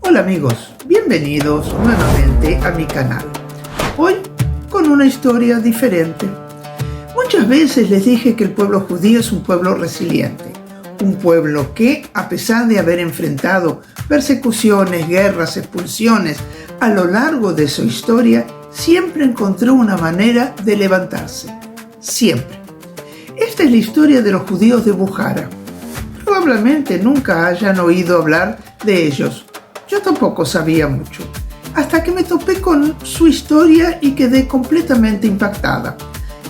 Hola amigos, bienvenidos nuevamente a mi canal. Hoy con una historia diferente. Muchas veces les dije que el pueblo judío es un pueblo resiliente, un pueblo que, a pesar de haber enfrentado persecuciones, guerras, expulsiones a lo largo de su historia, siempre encontró una manera de levantarse. Siempre. Esta es la historia de los judíos de Bukhara. Probablemente nunca hayan oído hablar de ellos. Yo tampoco sabía mucho, hasta que me topé con su historia y quedé completamente impactada.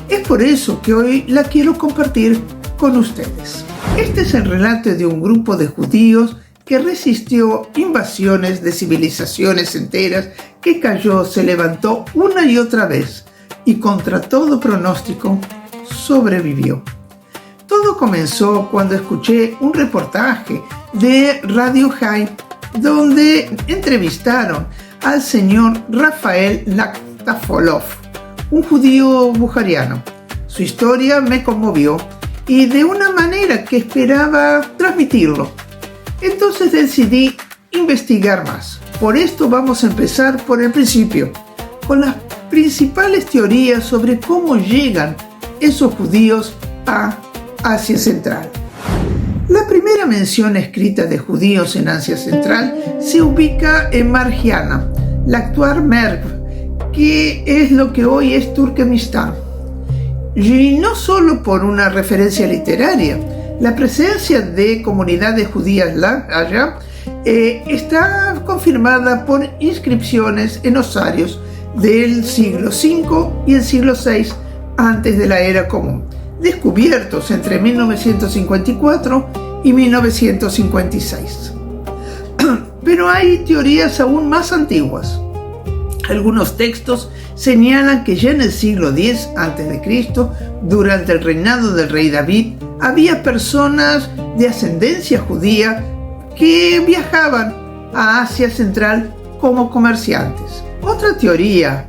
Es por eso que hoy la quiero compartir con ustedes. Este es el relato de un grupo de judíos que resistió invasiones de civilizaciones enteras, que cayó, se levantó una y otra vez y contra todo pronóstico sobrevivió. Todo comenzó cuando escuché un reportaje de Radio High donde entrevistaron al señor Rafael Naktafolov, un judío bukhariano. Su historia me conmovió y de una manera que esperaba transmitirlo. Entonces decidí investigar más. Por esto vamos a empezar por el principio, con las principales teorías sobre cómo llegan esos judíos a Asia Central. La primera mención escrita de judíos en Asia Central se ubica en Margiana, la actual Merv, que es lo que hoy es Turkmenistán. Y no solo por una referencia literaria, la presencia de comunidades judías allá está confirmada por inscripciones en osarios del siglo V y el siglo VI antes de la era común, descubiertos entre 1954 y 1956. Pero hay teorías aún más antiguas. Algunos textos señalan que ya en el siglo X a.C., durante el reinado del rey David, había personas de ascendencia judía que viajaban a Asia Central como comerciantes. Otra teoría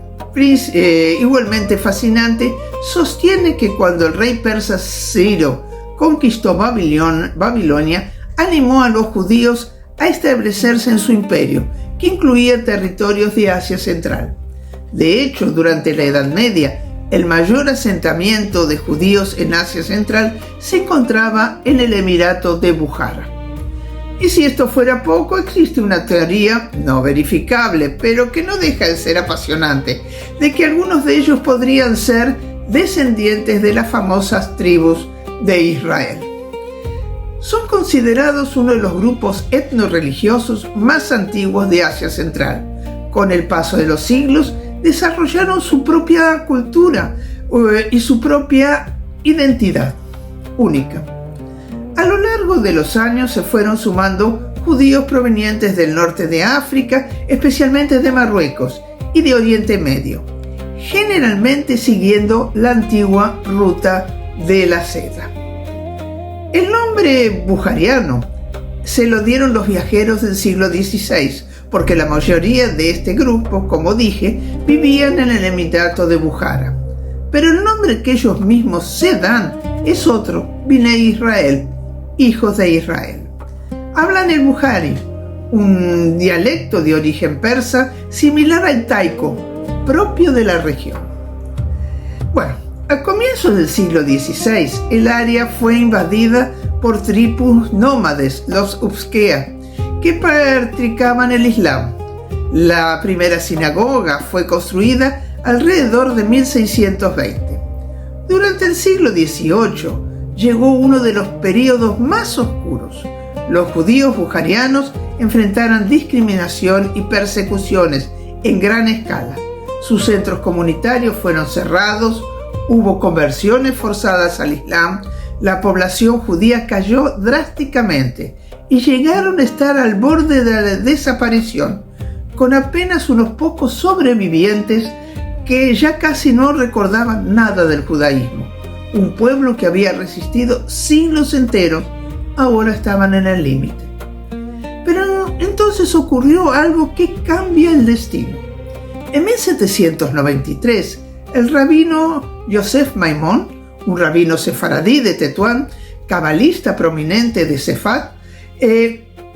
igualmente fascinante sostiene que cuando el rey persa Ciro conquistó Babilonia, animó a los judíos a establecerse en su imperio, que incluía territorios de Asia Central. De hecho, durante la Edad Media, el mayor asentamiento de judíos en Asia Central se encontraba en el Emirato de Bukhara. Y si esto fuera poco, existe una teoría no verificable, pero que no deja de ser apasionante, de que algunos de ellos podrían ser descendientes de las famosas tribus de Israel. Son considerados uno de los grupos etnorreligiosos más antiguos de Asia Central. Con el paso de los siglos, desarrollaron su propia cultura y su propia identidad única. A lo largo de los años se fueron sumando judíos provenientes del norte de África, especialmente de Marruecos y de Oriente Medio, generalmente siguiendo la antigua ruta de la seda. El nombre bukhariano se lo dieron los viajeros del siglo XVI, porque la mayoría de este grupo, como dije, vivían en el Emirato de Bukhara. Pero el nombre que ellos mismos se dan es otro, Bnei Israel, hijos de Israel. Hablan el Bukhari, un dialecto de origen persa similar al taiko, propio de la región. Bueno, a comienzos del siglo XVI, el área fue invadida por tribus nómades, los Uzbekea, que practicaban el Islam. La primera sinagoga fue construida alrededor de 1620. Durante el siglo XVIII llegó uno de los periodos más oscuros. Los judíos bukharianos enfrentaron discriminación y persecuciones en gran escala. Sus centros comunitarios fueron cerrados, hubo conversiones forzadas al Islam, la población judía cayó drásticamente y llegaron a estar al borde de la desaparición, con apenas unos pocos sobrevivientes que ya casi no recordaban nada del judaísmo. Un pueblo que había resistido siglos enteros, ahora estaban en el límite. Pero entonces ocurrió algo que cambia el destino. En 1793, el rabino Yosef Maimón, un rabino sefaradí de Tetuán, cabalista prominente de Sefat,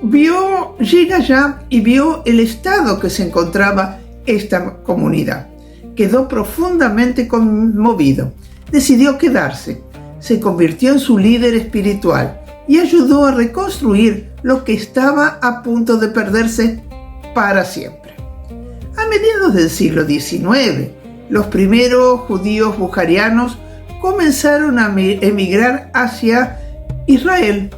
llega allá y vio el estado que se encontraba esta comunidad. Quedó profundamente conmovido. Decidió quedarse. Se convirtió en su líder espiritual y ayudó a reconstruir lo que estaba a punto de perderse para siempre. A mediados del siglo XIX, los primeros judíos bujarianos comenzaron a emigrar hacia Israel.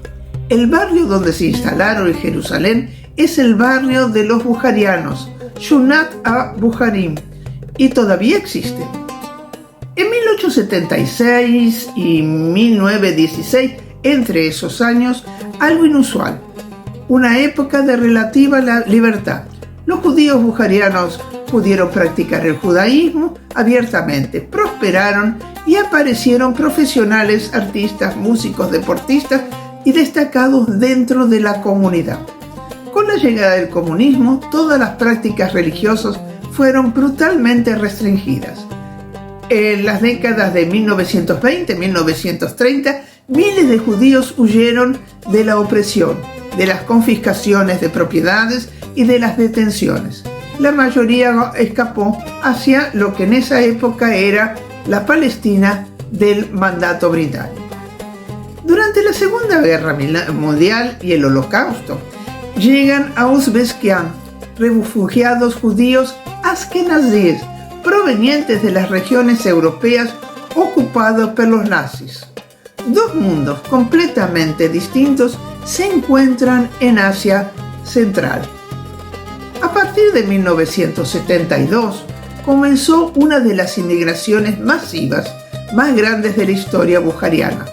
El barrio donde se instalaron en Jerusalén es el barrio de los bujarianos, Shunat HaBujarim, y todavía existe. En 1876 y 1916, entre esos años, algo inusual, una época de relativa libertad. Los judíos bujarianos pudieron practicar el judaísmo abiertamente, prosperaron y aparecieron profesionales, artistas, músicos, deportistas y destacados dentro de la comunidad. Con la llegada del comunismo, todas las prácticas religiosas fueron brutalmente restringidas. En las décadas de 1920 y 1930, miles de judíos huyeron de la opresión, de las confiscaciones de propiedades y de las detenciones. La mayoría escapó hacia lo que en esa época era la Palestina del mandato británico. Durante la Segunda Guerra Mundial y el Holocausto, llegan a Uzbekistán refugiados judíos askenazíes provenientes de las regiones europeas ocupadas por los nazis. Dos mundos completamente distintos se encuentran en Asia Central. A partir de 1972 comenzó una de las inmigraciones masivas más grandes de la historia bujariana.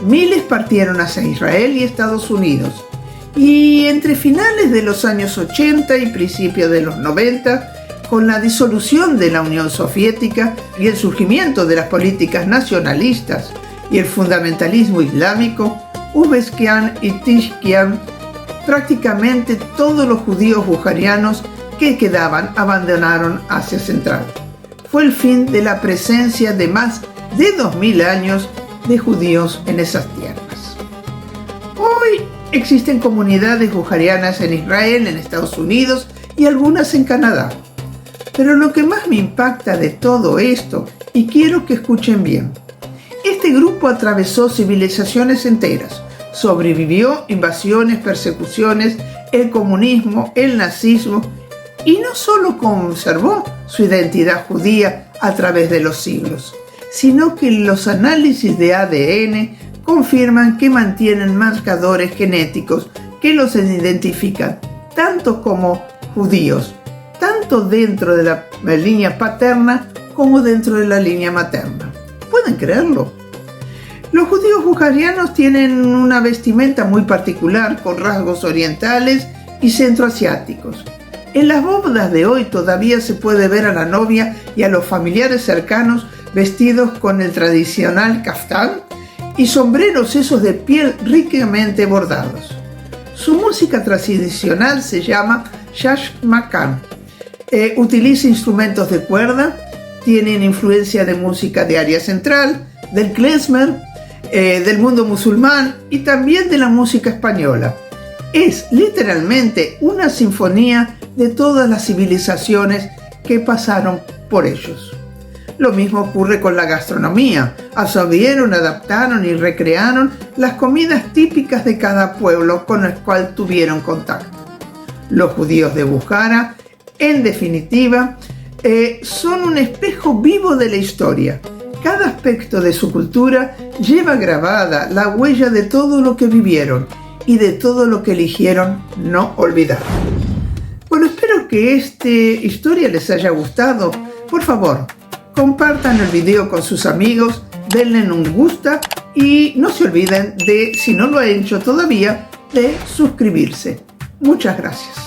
Miles partieron hacia Israel y Estados Unidos, y entre finales de los años 80 y principios de los 90, con la disolución de la Unión Soviética y el surgimiento de las políticas nacionalistas y el fundamentalismo islámico, Uzbekistán y Tayikistán, prácticamente todos los judíos bujarianos que quedaban abandonaron Asia Central. Fue el fin de la presencia de más de 2000 años de judíos en esas tierras. Hoy existen comunidades bujarianas en Israel, en Estados Unidos y algunas en Canadá. Pero lo que más me impacta de todo esto, y quiero que escuchen bien, este grupo atravesó civilizaciones enteras, sobrevivió invasiones, persecuciones, el comunismo, el nazismo, y no solo conservó su identidad judía a través de los siglos, sino que los análisis de ADN confirman que mantienen marcadores genéticos que los identifican tanto como judíos, tanto dentro de la línea paterna como dentro de la línea materna. ¿Pueden creerlo? Los judíos bujarianos tienen una vestimenta muy particular con rasgos orientales y centroasiáticos. En las bodas de hoy todavía se puede ver a la novia y a los familiares cercanos vestidos con el tradicional kaftán y sombreros esos de piel ricamente bordados. Su música tradicional se llama Shashmakan. Utiliza instrumentos de cuerda, tienen influencia de música de Asia Central, del klezmer, del mundo musulmán y también de la música española. Es literalmente una sinfonía de todas las civilizaciones que pasaron por ellos. Lo mismo ocurre con la gastronomía. Absorbieron, adaptaron y recrearon las comidas típicas de cada pueblo con el cual tuvieron contacto. Los judíos de Bujara, en definitiva, son un espejo vivo de la historia. Cada aspecto de su cultura lleva grabada la huella de todo lo que vivieron y de todo lo que eligieron no olvidar. Bueno, espero que esta historia les haya gustado. Por favor, compartan el video con sus amigos, denle un gusta y no se olviden de, si no lo han hecho todavía, de suscribirse. Muchas gracias.